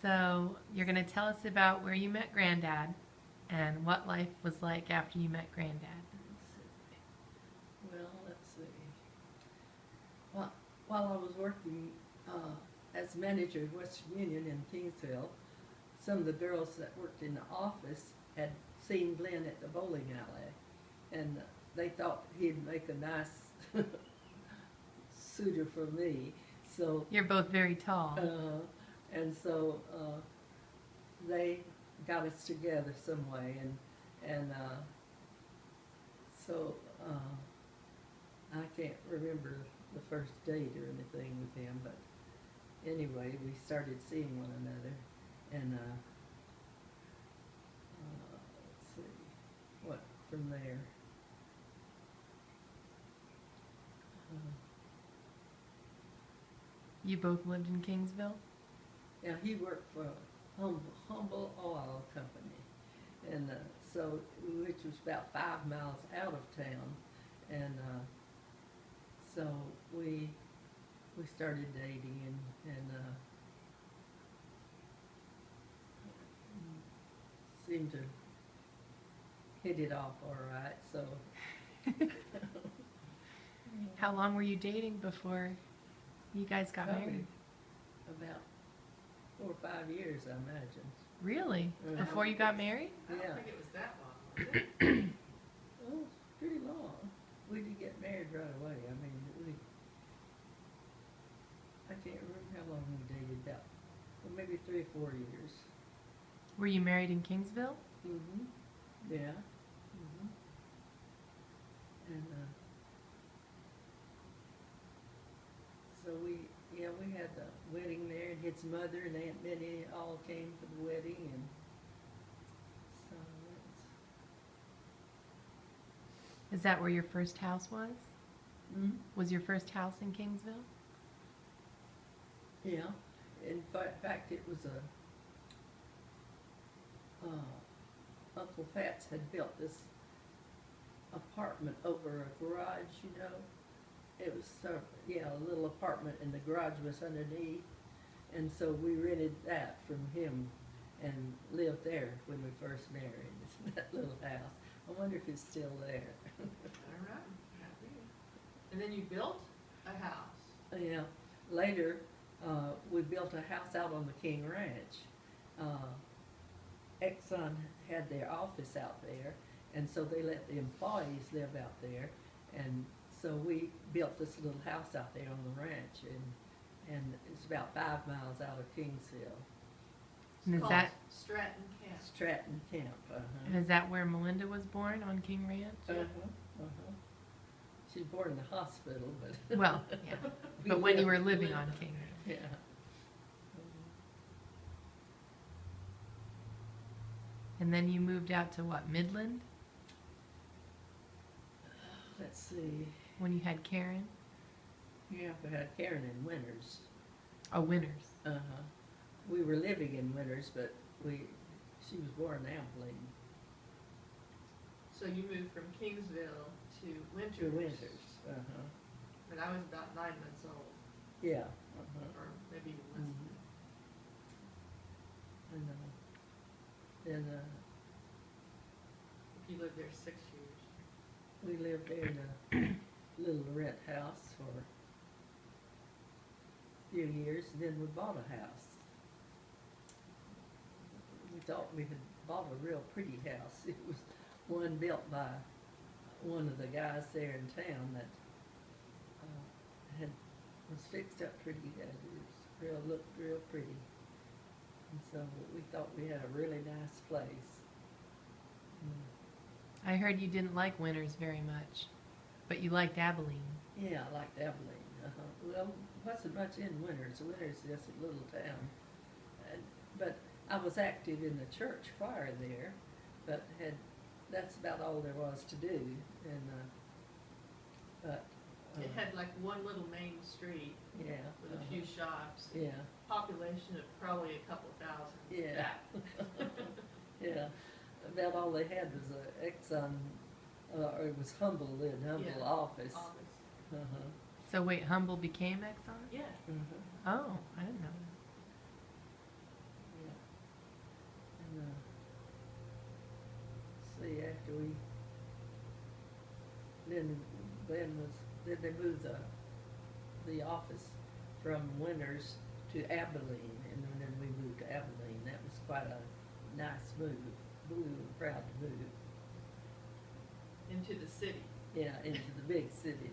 So you're going to tell us about where you met Granddad and what life was like after you met Granddad. Well, let's see. While I was working as manager at Western Union in Kingsville, some of the girls that worked in the office had seen Glenn at the bowling alley, and they thought he'd make a nice suitor for me. So You're both very tall. and so they got us together some way, and so I can't remember the first date or anything with him, but anyway, we started seeing one another, and let's see what from there. You both lived in Kingsville? Yeah, he worked for Humble Oil Company, and so which was about 5 miles out of town, and so we started dating and seemed to hit it off all right. So How long were you dating before you guys got probably married? about 4 or 5 years, I imagine. Really? Before you got married? I don't Yeah. think it was that long, was it? Oh, it's pretty long. We didn't get married right away. I mean, I can't remember how long we dated. About well, maybe 3 or 4 years. Were you married in Kingsville? Mhm. Yeah. Mhm. And so we had the wedding there, and his mother and Aunt Minnie all came for the wedding, and so Is that where your first house was? it's. Was your first house in Kingsville? Yeah. In fact, it was Uncle Fats had built this apartment over a garage, you know. It was a little apartment, and the garage was underneath, and so we rented that from him and lived there when we first married. That little house. I wonder if it's still there. All right. And then you built a house. Yeah. Later, we built a house out on the King Ranch. Exxon had their office out there, and so they let the employees live out there, and so we built this little house out there on the ranch, and it's about 5 miles out of Kingsville. And is Called that Stratton Camp. Stratton Camp. and is that where Melinda was born, on King Ranch? She's born in the hospital, but Well, yeah. we But when you lived- were living on King Ranch. Yeah. And then you moved out to what, Midland? Let's see. When you had Karen? Yeah, we had Karen in Winters. Oh, Winters. We were living in Winters, but she was born in Abilene. So you moved from Kingsville to Winters. To Winters. When I was about 9 months old, Yeah. or maybe even less. And then You lived there 6 years. we lived there in a little rent house for a few years, and then we bought a house. We thought we had bought a real pretty house. It was one built by one of the guys there in town that was fixed up pretty good. It looked real pretty. And so we thought we had a really nice place. I heard you didn't like Winters very much, but you liked Abilene. Yeah, I liked Abilene. Well, wasn't much in Winters. Winters is just a little town. But I was active in the church choir there, but that's about all there was to do. And It had like one little main street yeah, with a few shops. yeah, Population of probably a couple thousand. yeah, yeah. About all they had was a Exxon, or it was Humble Yeah. office. So wait, Humble became Exxon? Yeah. Oh, I didn't know then then they moved the office from Winters to Abilene, and then we moved to Abilene. That was quite a nice move. We were proud to move. Into the city. Yeah, into the big city.